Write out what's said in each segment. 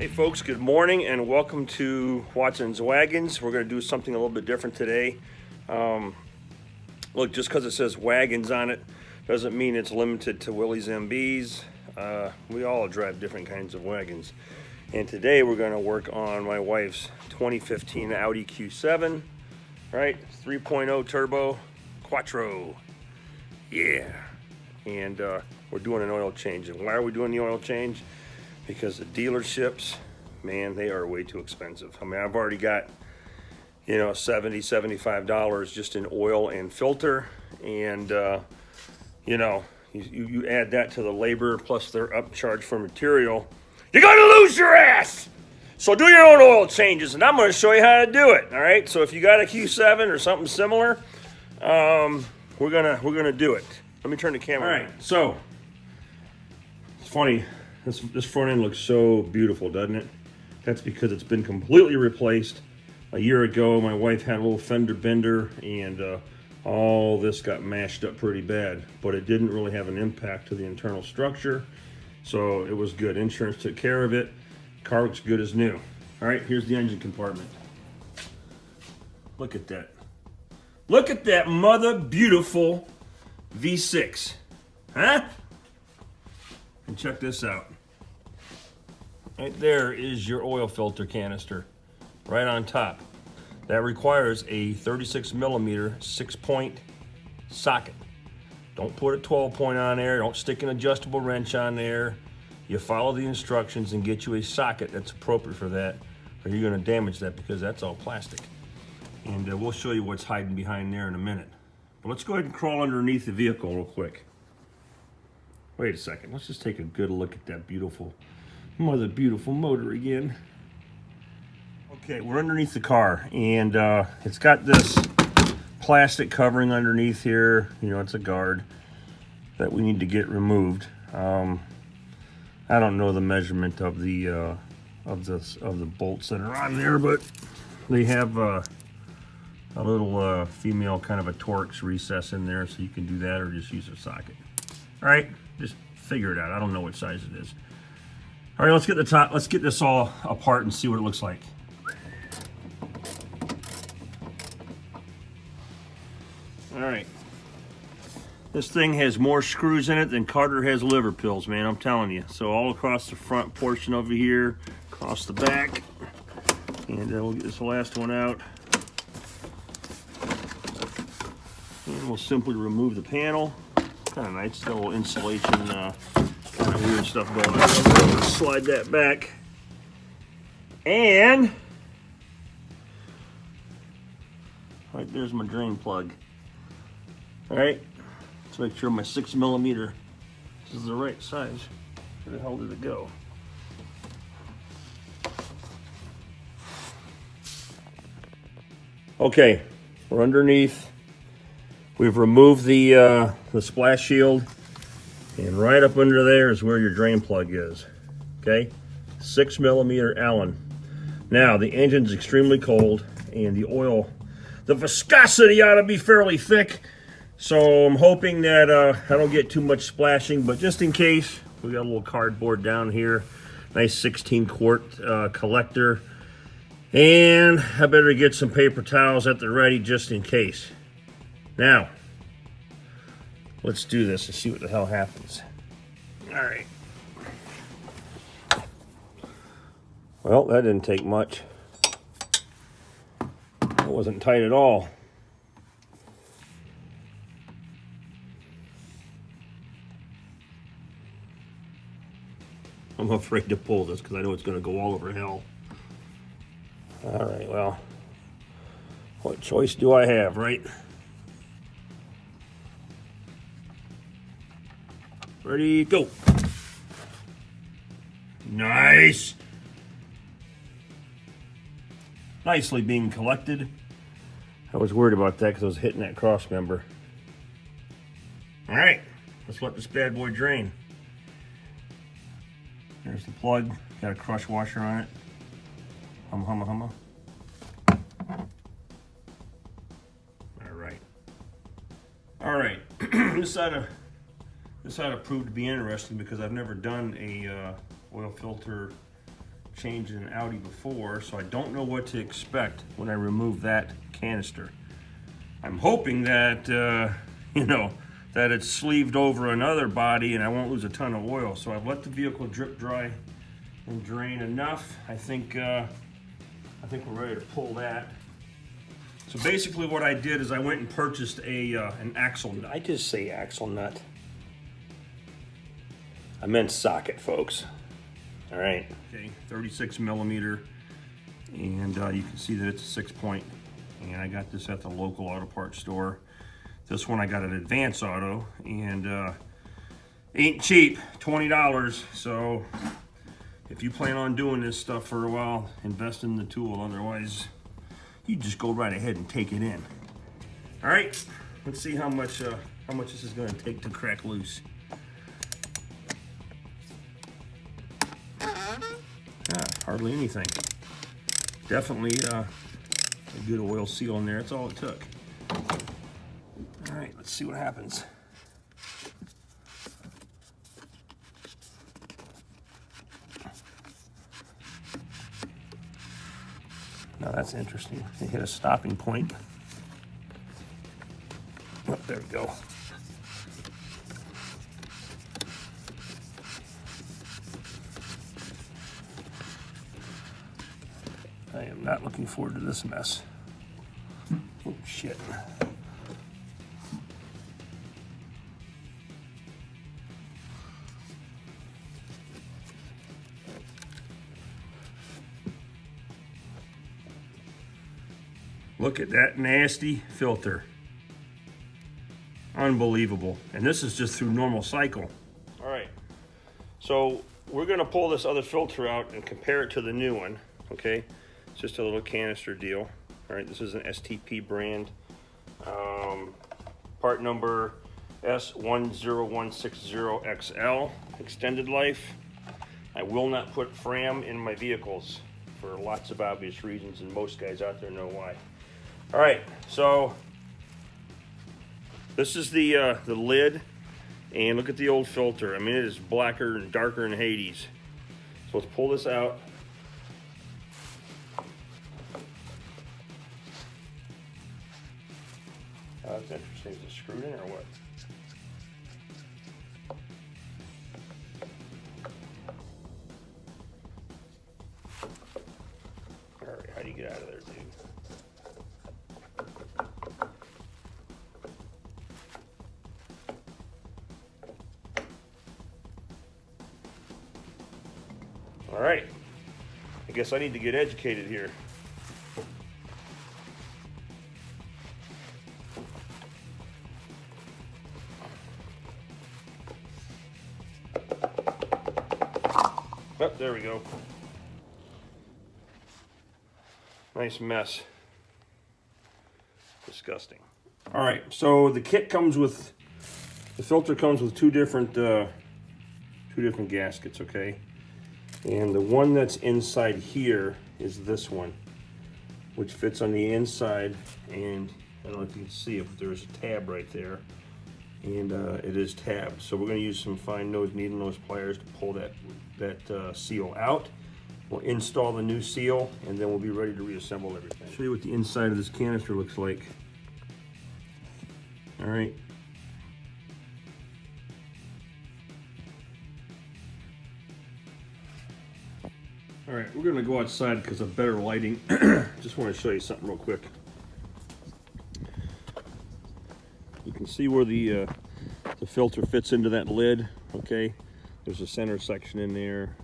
Hey folks, good morning and welcome to Watson's Wagons. We're going to do something a little bit different today. Look, just because it says wagons on it doesn't mean it's limited to Willys MBs. We all drive different kinds of wagons. And today we're going to work on my wife's 2015 Audi Q7, right? 3.0 turbo quattro. Yeah. And we're doing an oil change. And why are we doing the oil change? Because the dealerships, man, they are way too expensive. I mean, I've already got, you know, $70, $75 just in oil and filter. And, you know, you add that to the labor plus their upcharge for material, you're going to lose your ass. So do your own oil changes, and I'm going to show you how to do it, all right? So if you got a Q7 or something similar, we're gonna do it. Let me turn the camera. All right, so it's funny. This front end looks so beautiful, doesn't it? That's because it's been completely replaced. A year ago, my wife had a little fender bender, and all this got mashed up pretty bad, but it didn't really have an impact to the internal structure, so it was good. Insurance took care of it. Car looks good as new. All right, here's the engine compartment. Look at that. Look at that mother beautiful V6, huh? And check this out. Right there is your oil filter canister, right on top. That requires a 36 millimeter 6-point socket. Don't put a 12-point on there. Don't stick an adjustable wrench on there. You follow the instructions and get you a socket that's appropriate for that, or you're going to damage that because that's all plastic. And we'll show you what's hiding behind there in a minute. But let's go ahead and crawl underneath the vehicle real quick. Wait a second. Let's just take a good look at that beautiful motor again. Okay, we're underneath the car, and it's got this plastic covering underneath here. You know, it's a guard that we need to get removed. I don't know the measurement of the bolts that are on there, but they have a little female kind of a Torx recess in there, so you can do that or just use a socket. All right, just figure it out. I don't know what size it is. All right, let's get the top. Let's get this all apart and see what it looks like. All right. This thing has more screws in it than Carter has liver pills, man, I'm telling you. So all across the front portion over here, across the back. And we'll get this last one out. And we'll simply remove the panel. Kind of nice, got a little insulation, kind of weird stuff going on. Let's slide that back. And, right there's my drain plug. All right. Let's make sure my 6 millimeter is the right size. Where the hell did it go? Okay, we're underneath. We've removed the splash shield, and right up under there is where your drain plug is. Okay, 6 millimeter Allen. Now the engine's extremely cold, and the oil, the viscosity ought to be fairly thick. So I'm hoping that I don't get too much splashing, but just in case, we got a little cardboard down here, nice 16 quart collector, and I better get some paper towels at the ready just in case. Now, let's do this and see what the hell happens. All right. Well, that didn't take much. It wasn't tight at all. I'm afraid to pull this because I know it's going to go all over hell. All right, well, what choice do I have, right? Ready, go. Nice. Nicely being collected. I was worried about that because I was hitting that cross member. All right, let's let this bad boy drain. There's the plug, got a crush washer on it. Humma, humma, humma. All right. This ought to prove to be interesting because I've never done a oil filter changed an Audi before, so I don't know what to expect when I remove that canister. I'm hoping that, you know, that it's sleeved over another body and I won't lose a ton of oil. So I've let the vehicle drip dry and drain enough. I think we're ready to pull that. So basically what I did is I went and purchased an axle nut. I just say axle nut. I meant socket, folks. All right. Okay, 36 millimeter. And you can see that it's a 6-point. And I got this at the local auto parts store. This one I got at Advance Auto, and ain't cheap, $20. So if you plan on doing this stuff for a while, invest in the tool. Otherwise, you just go right ahead and take it in. All right, let's see how much this is going to take to crack loose. Hardly anything. Definitely a good oil seal in there. That's all it took. All right, let's see what happens. Now that's interesting. They hit a stopping point. Oh, there we go. I am not looking forward to this mess. Oh, shit. Look at that nasty filter. Unbelievable. And this is just through normal cycle. All right, so we're gonna pull this other filter out and compare it to the new one, okay? It's just a little canister deal. All right, this is an STP brand. Part number S10160XL, extended life. I will not put Fram in my vehicles for lots of obvious reasons, and most guys out there know why. All right, so this is the lid, and look at the old filter. I mean, it is blacker and darker than Hades. So let's pull this out. Oh, that's interesting. Is it screwed in or what? All right, how do you get out of there, dude? All right, I guess I need to get educated here. Oh, there we go. Nice mess. Disgusting. All right, so the kit comes with, the filter comes with two different gaskets, okay? And the one that's inside here is this one, which fits on the inside, and I don't know if you can see it, but there's a tab right there, and it is tabbed. So we're going to use some fine nose needle nose pliers to pull that seal out. We'll install the new seal, and then we'll be ready to reassemble everything. Show you what the inside of this canister looks like. All right. All right, we're gonna go outside because of better lighting. Just want to show you something real quick. You can see where the filter fits into that lid, okay? There's a center section in there.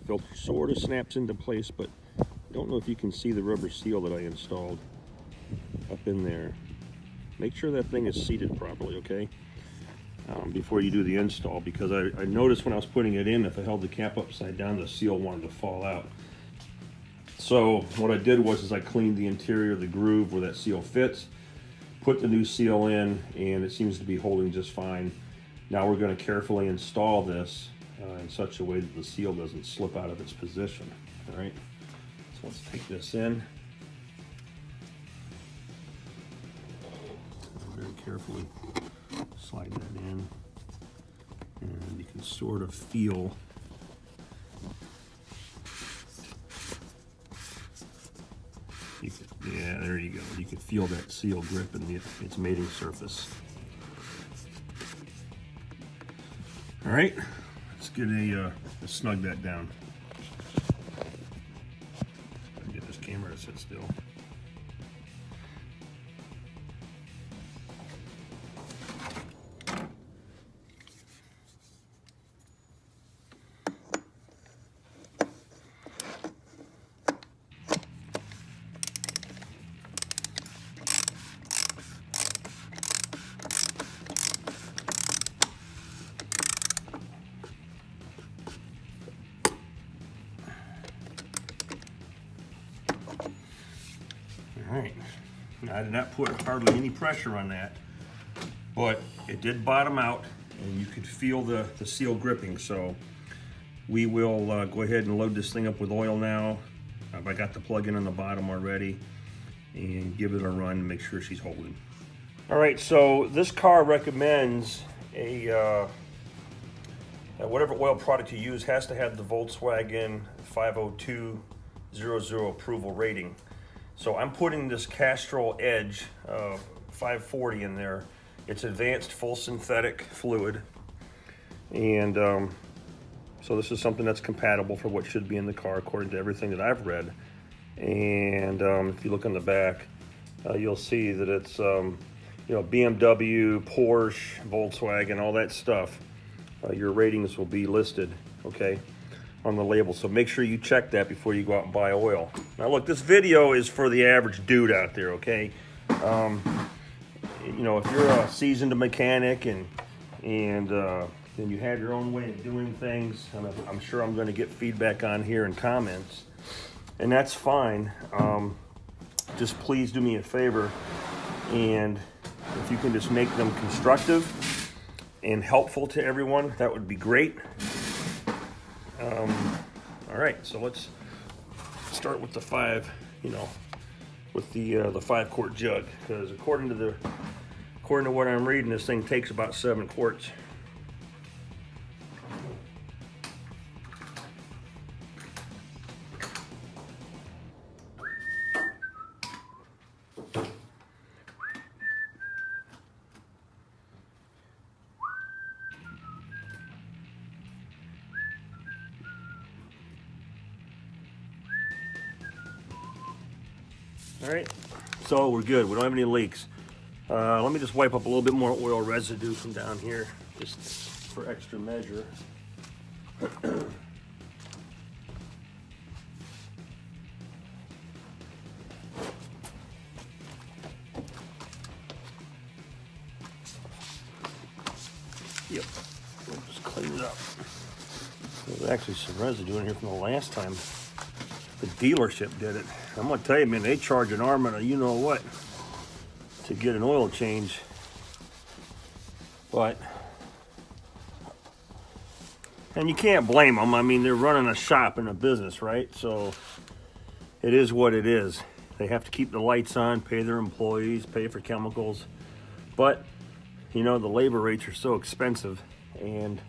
Filter sort of snaps into place, but I don't know if you can see the rubber seal that I installed up in there. Make sure that thing is seated properly, okay? Before you do the install, because I noticed when I was putting it in, if I held the cap upside down, the seal wanted to fall out. So what I did was I cleaned the interior of the groove where that seal fits, put the new seal in, and it seems to be holding just fine. Now we're going to carefully install this in such a way that the seal doesn't slip out of its position. All right, so let's take this in. Very carefully slide that in, and you can sort of feel together. You can feel that seal grip in its mating surface. All right, let's get let's snug that down. Get this camera to sit still. All right, I did not put hardly any pressure on that, but it did bottom out, and you could feel the seal gripping. So we will go ahead and load this thing up with oil now. I got the plug in on the bottom already, and give it a run and make sure she's holding. All right, so this car recommends a whatever oil product you use has to have the Volkswagen 50200 approval rating. So I'm putting this Castrol Edge 540 in there. It's advanced full synthetic fluid, and so this is something that's compatible for what should be in the car according to everything that I've read. And if you look on the back, you'll see that it's you know, BMW, Porsche, Volkswagen, all that stuff. Your ratings will be listed, okay, on the label. So make sure you check that before you go out and buy oil. Now look, this video is for the average dude out there, okay? You know, if you're a seasoned mechanic and you have your own way of doing things, and I'm sure I'm going to get feedback on here in comments, and that's fine. Just please do me a favor, and if you can just make them constructive and helpful to everyone, that would be great. All right, so let's start with the with the 5-quart jug, because according to what I'm reading, this thing takes about 7 quarts. All right, so we're good. We don't have any leaks. Let me just wipe up a little bit more oil residue from down here, just for extra measure. Yep, we'll just clean it up. There's actually some residue in here from the last time the dealership did it. I'm gonna tell you, man, they charge an arm and a you know what to get an oil change. But, and you can't blame them. I mean, they're running a shop and a business, right? So it is what it is. They have to keep the lights on, pay their employees, pay for chemicals. But, you know, the labor rates are so expensive, and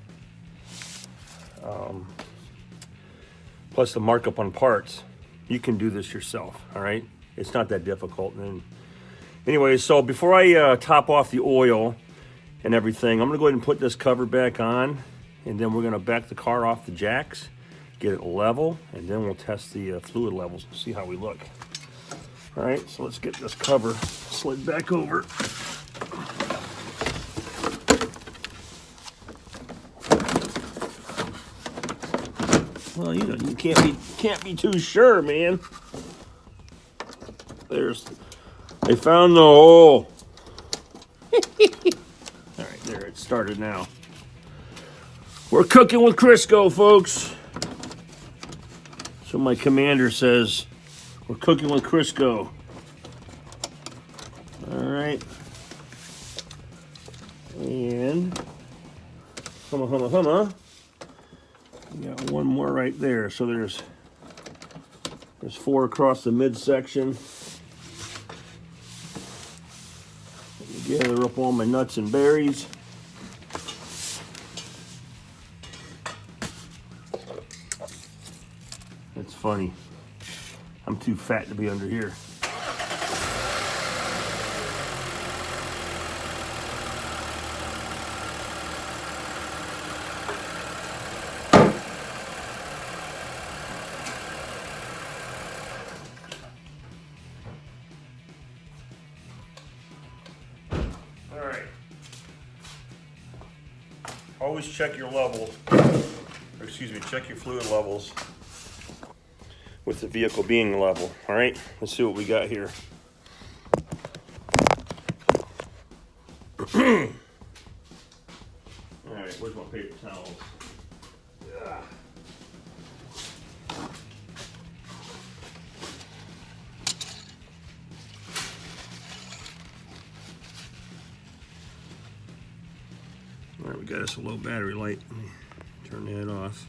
plus the markup on parts. You can do this yourself, all right? It's not that difficult. And anyway, so before I top off the oil and everything, I'm gonna go ahead and put this cover back on, and then we're gonna back the car off the jacks, get it level, and then we'll test the fluid levels and see how we look. All right, so let's get this cover slid back over. Well, you know, you can't be too sure, man. They found the hole. All right, there, it started now. We're cooking with Crisco, folks. So my commander says, we're cooking with Crisco. All right. And, humma. We got one more right there. So there's 4 across the midsection. Gather up all my nuts and berries. It's funny. I'm too fat to be under here. All right. Always check your level, or excuse me, check your fluid levels with the vehicle being level. All right, let's see what we got here. All right, where's my paper towels? Yeah. All right, we got us a low battery light. Let me turn that off.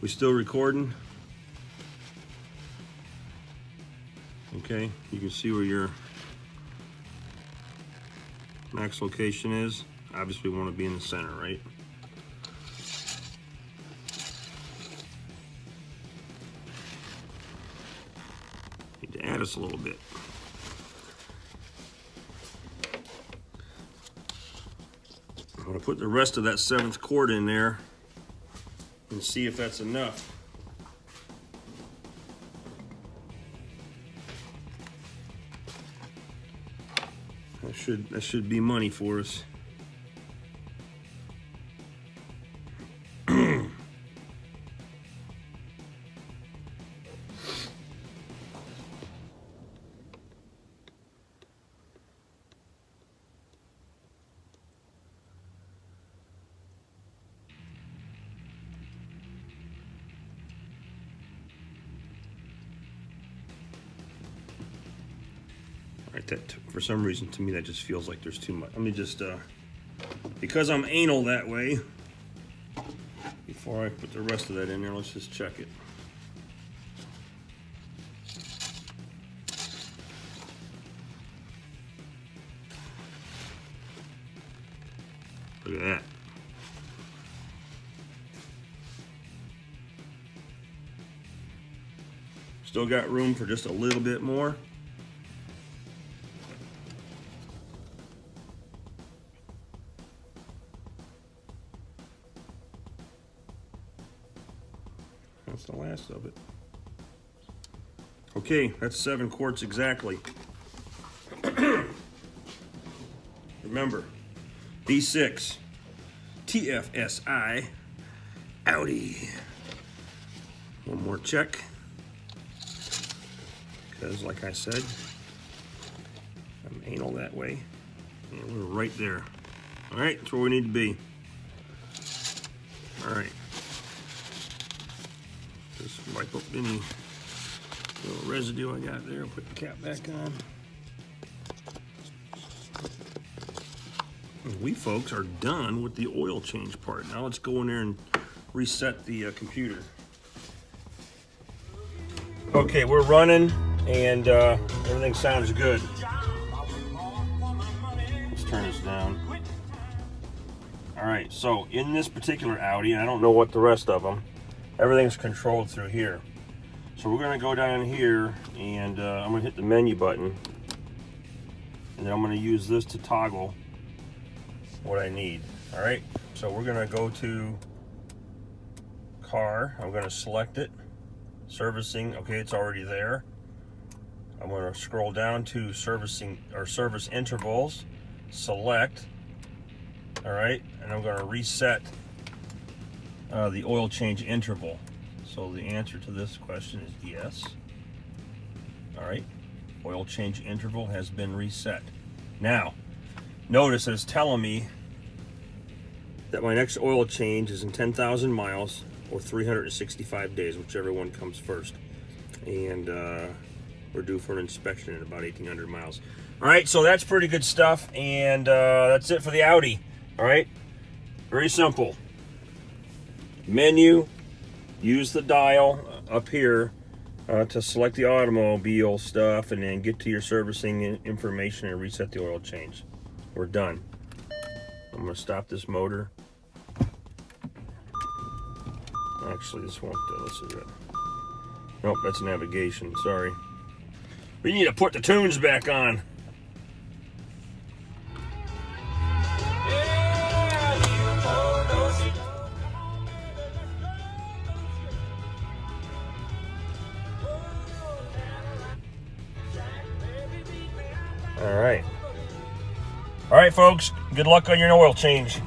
We still recording? Okay, you can see where your max location is. Obviously we want to be in the center, right? Need to add us a little bit. I'm going to put the rest of that 7th cord in there and see if that's enough. That should be money for us. Right, that for some reason to me that just feels like there's too much. Let me just because I'm anal that way, before I put the rest of that in there, let's just check it. Look at that. Still got room for just a little bit more. That's the last of it. Okay, that's 7 quarts exactly. Remember, V6, TFSI, Audi. One more check. Because like I said, I'm anal that way. And we're right there. All right, that's where we need to be. All right. Just wipe up any little residue I got there. Put the cap back on. And we folks are done with the oil change part. Now let's go in there and reset the computer. Okay, we're running and everything sounds good. Let's turn this down. All right, so in this particular Audi, I don't know what the rest of them, everything's controlled through here. So we're gonna go down here and I'm gonna hit the menu button and then I'm gonna use this to toggle what I need. All right, so we're gonna go to car, I'm gonna select it, servicing, okay, it's already there. I'm gonna scroll down to servicing or service intervals, select, all right, and I'm gonna reset the oil change interval. So the answer to this question is yes. All right, oil change interval has been reset. Now, notice that it's telling me that my next oil change is in 10,000 miles or 365 days, whichever one comes first. And we're due for an inspection in about 1,800 miles. All right, so that's pretty good stuff. And that's it for the Audi. All right, very simple. Menu, use the dial up here to select the automobile stuff and then get to your servicing information and reset the oil change. We're done. I'm gonna stop this motor. Actually, this won't, let's see that. Nope, that's navigation, sorry. We need to put the tunes back on. All right. All right, folks, good luck on your oil change.